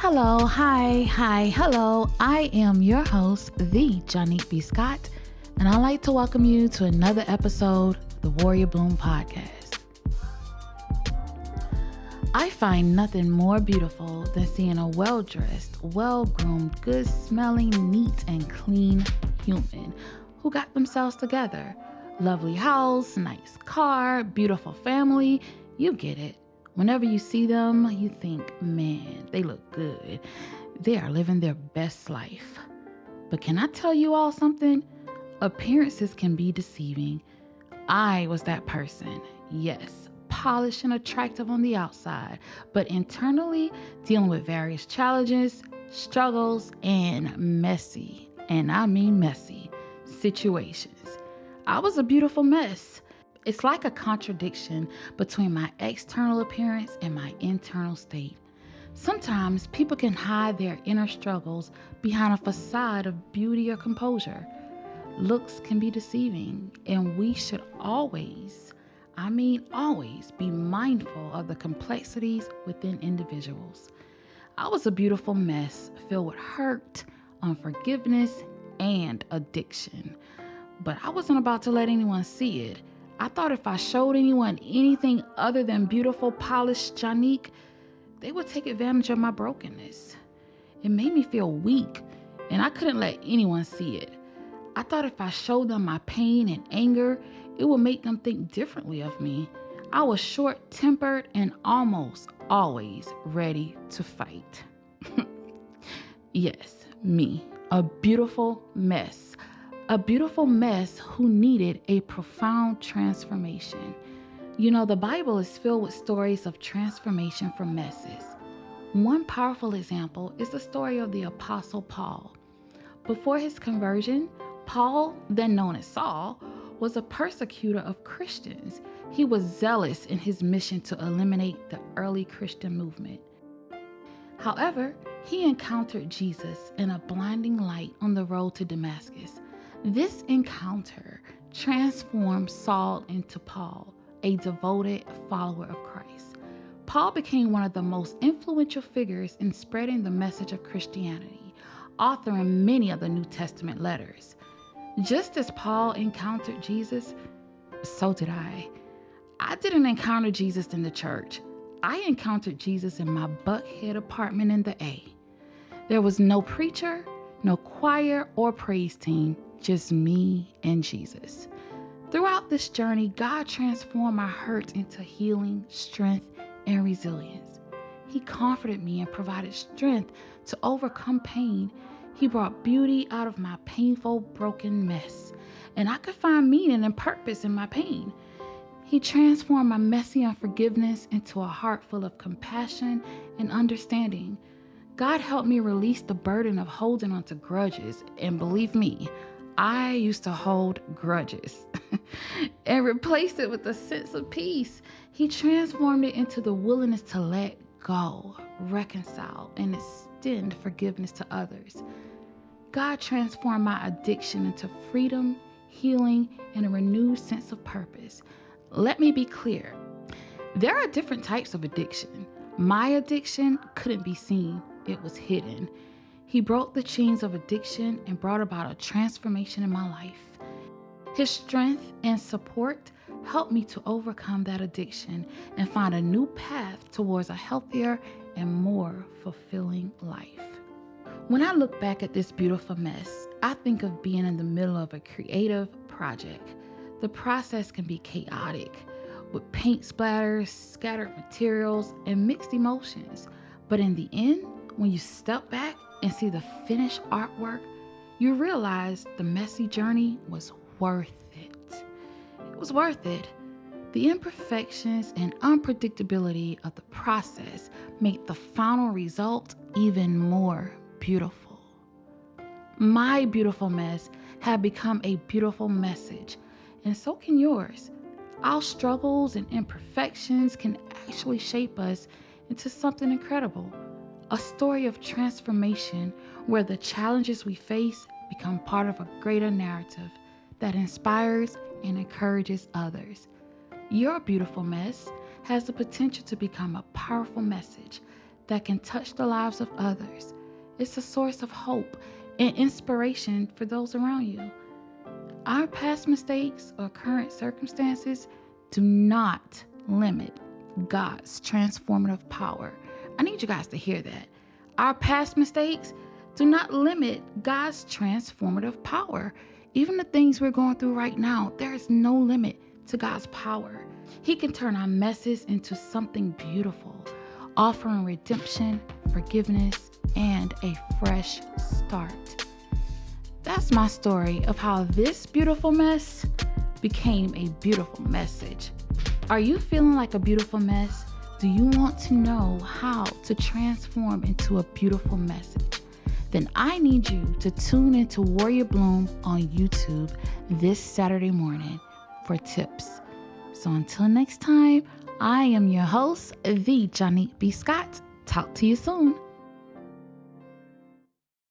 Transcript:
Hello, hello. I am your host, the Janique B. Scott, and I'd like to welcome you to another episode of the Warrior Bloom Podcast. I find nothing more beautiful than seeing a well-dressed, well-groomed, good-smelling, neat, and clean human who got themselves together. Lovely house, nice car, beautiful family, you get it. Whenever you see them, you think, man, they look good. They are living their best life. But can I tell you all something? Appearances can be deceiving. I was that person. Yes, polished and attractive on the outside, but internally dealing with various challenges, struggles, and messy, and I mean messy, situations. I was a beautiful mess. It's like a contradiction between my external appearance and my internal state. Sometimes people can hide their inner struggles behind a facade of beauty or composure. Looks can be deceiving, and we should always be mindful of the complexities within individuals. I was a beautiful mess filled with hurt, unforgiveness, and addiction. But I wasn't about to let anyone see it. I thought if I showed anyone anything other than beautiful, polished Janique, they would take advantage of my brokenness. It made me feel weak, and I couldn't let anyone see it. I thought if I showed them my pain and anger, it would make them think differently of me. I was short-tempered and almost always ready to fight. Yes, me, a beautiful mess. A beautiful mess who needed a profound transformation. You know, the Bible is filled with stories of transformation from messes. One powerful example is the story of the Apostle Paul. Before his conversion, Paul, then known as Saul, was a persecutor of Christians. He was zealous in his mission to eliminate the early Christian movement. However, he encountered Jesus in a blinding light on the road to Damascus. This encounter transformed Saul into Paul, a devoted follower of Christ. Paul became one of the most influential figures in spreading the message of Christianity, authoring many of the New Testament letters. Just as Paul encountered Jesus, so did I. I didn't encounter Jesus in the church. I encountered Jesus in my Buckhead apartment in the A. There was no preacher, no choir or praise team, just me and Jesus. Throughout this journey, God transformed my hurt into healing, strength, and resilience. He comforted me and provided strength to overcome pain. He brought beauty out of my painful, broken mess, and I could find meaning and purpose in my pain. He transformed my messy unforgiveness into a heart full of compassion and understanding. God helped me release the burden of holding on to grudges, and believe me, I used to hold grudges and replaced it with a sense of peace. He transformed it into the willingness to let go, reconcile, and extend forgiveness to others. God transformed my addiction into freedom, healing, and a renewed sense of purpose. Let me be clear. There are different types of addiction. My addiction couldn't be seen. It was hidden. He broke the chains of addiction and brought about a transformation in my life. His strength and support helped me to overcome that addiction and find a new path towards a healthier and more fulfilling life. When I look back at this beautiful mess, I think of being in the middle of a creative project. The process can be chaotic, with paint splatters, scattered materials, and mixed emotions. But in the end, when you step back and see the finished artwork, you realize the messy journey was worth it. It was worth it. The imperfections and unpredictability of the process make the final result even more beautiful. My beautiful mess had become a beautiful message, and so can yours. Our struggles and imperfections can actually shape us into something incredible. A story of transformation where the challenges we face become part of a greater narrative that inspires and encourages others. Your beautiful mess has the potential to become a powerful message that can touch the lives of others. It's a source of hope and inspiration for those around you. Our past mistakes or current circumstances do not limit God's transformative power. I need you guys to hear that. Our past mistakes do not limit God's transformative power. Even the things we're going through right now, there is no limit to God's power. He can turn our messes into something beautiful, offering redemption, forgiveness, and a fresh start. That's my story of how this beautiful mess became a beautiful message. Are you feeling like a beautiful mess? Do you want to know how to transform into a beautiful message? Then I need you to tune into Warrior Bloom on YouTube this Saturday morning for tips. So until next time, I am your host, the Janique B. Scott. Talk to you soon.